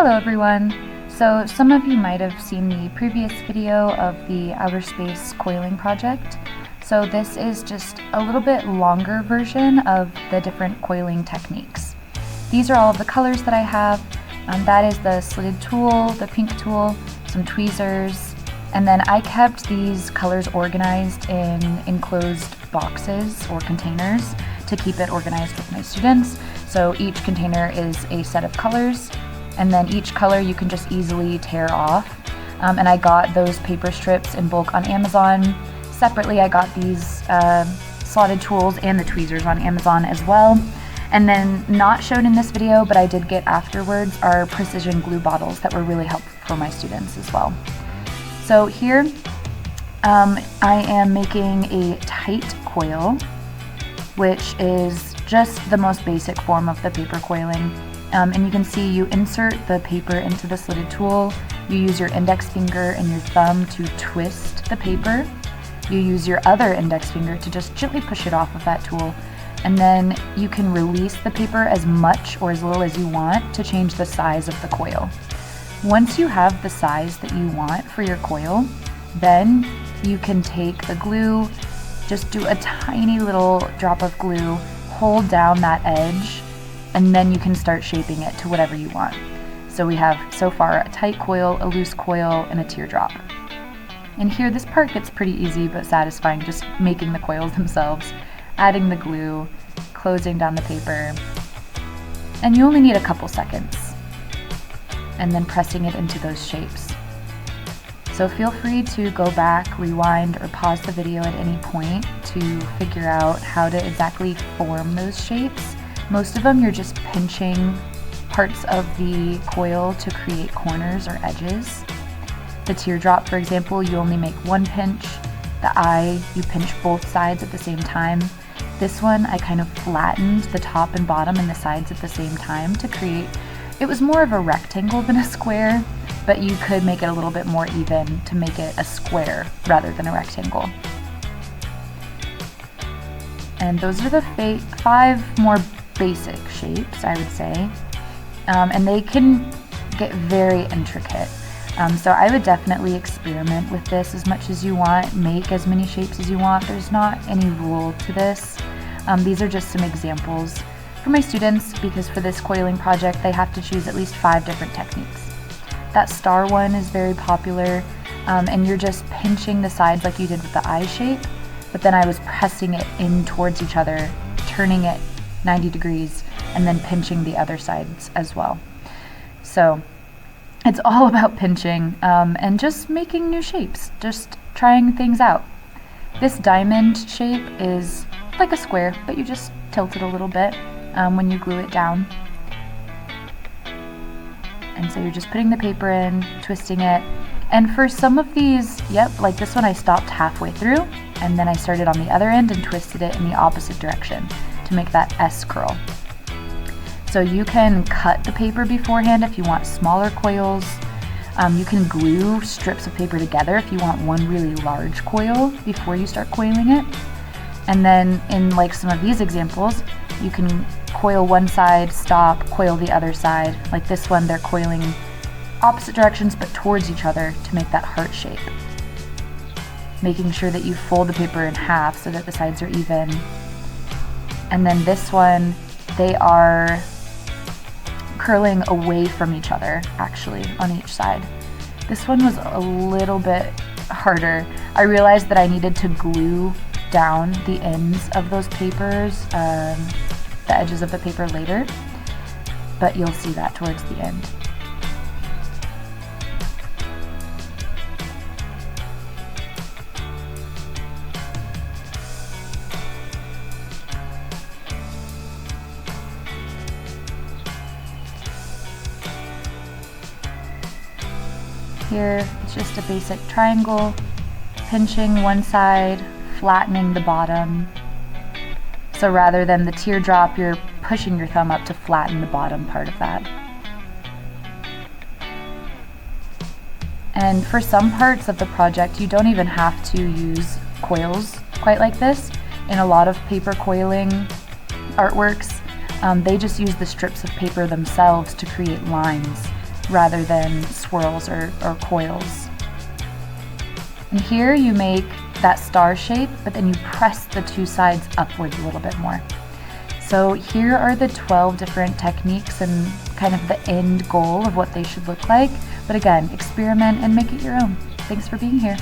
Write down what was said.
Hello everyone! So some of you might have seen the previous video of the outer space coiling project. So this is just a little bit longer version of the different coiling techniques. These are all of the colors that I have. That is the slitted tool, the pink tool, some tweezers, and then I kept these colors organized in enclosed boxes or containers to keep it organized with my students. So each container is a set of colors, and then each color you can just easily tear off. And I got those paper strips in bulk on Amazon. Separately, I got these slotted tools and the tweezers on Amazon as well. And then, not shown in this video, but I did get afterwards, are precision glue bottles that were really helpful for my students as well. So here, I am making a tight coil, which is just the most basic form of the paper coiling. And you can see you insert the paper into the slitted tool, you use your index finger and your thumb to twist the paper, you use your other index finger to just gently push it off of that tool, and then you can release the paper as much or as little as you want to change the size of the coil. Once you have the size that you want for your coil, then you can take the glue, just do a tiny little drop of glue, hold down that edge, and then you can start shaping it to whatever you want. So we have so far a tight coil, a loose coil, and a teardrop. And here this part gets pretty easy but satisfying, just making the coils themselves, adding the glue, closing down the paper, and you only need a couple seconds, and then pressing it into those shapes. So feel free to go back, rewind, or pause the video at any point to figure out how to exactly form those shapes. Most of them you're just pinching parts of the coil to create corners or edges. The teardrop, for example, you only make one pinch. The eye, you pinch both sides at the same time. This one, I kind of flattened the top and bottom and the sides at the same time to create, it was more of a rectangle than a square, but you could make it a little bit more even to make it a square rather than a rectangle. And those are the 5 more basic shapes, I would say, and they can get very intricate. So I would definitely experiment with this as much as you want, make as many shapes as you want. There's not any rule to this. These are just some examples for my students, because for this coiling project they have to choose at least 5 different techniques. That star one is very popular, and you're just pinching the sides like you did with the eye shape, but then I was pressing it in towards each other, turning it 90 degrees, and then pinching the other sides as well. So it's all about pinching and just making new shapes, just trying things out. This diamond shape is like a square, but you just tilt it a little bit when you glue it down. And so you're just putting the paper in, twisting it. And for some of these, like this one I stopped halfway through, and then I started on the other end and twisted it in the opposite direction to make that S curl. So you can cut the paper beforehand if you want smaller coils. You can glue strips of paper together if you want one really large coil before you start coiling it. And then in like some of these examples, you can coil one side, stop, coil the other side. Like this one, they're coiling opposite directions but towards each other to make that heart shape. Making sure that you fold the paper in half so that the sides are even. And then this one, they are curling away from each other, actually, on each side. This one was a little bit harder. I realized that I needed to glue down the ends of those papers, the edges of the paper later, but you'll see that towards the end. Here, it's just a basic triangle, pinching one side, flattening the bottom. So rather than the teardrop, you're pushing your thumb up to flatten the bottom part of that. And for some parts of the project, you don't even have to use coils quite like this. In a lot of paper coiling artworks, they just use the strips of paper themselves to create lines rather than swirls or coils. And here you make that star shape, but then you press the two sides upwards a little bit more. So here are the 12 different techniques and kind of the end goal of what they should look like. But again, experiment and make it your own. Thanks for being here.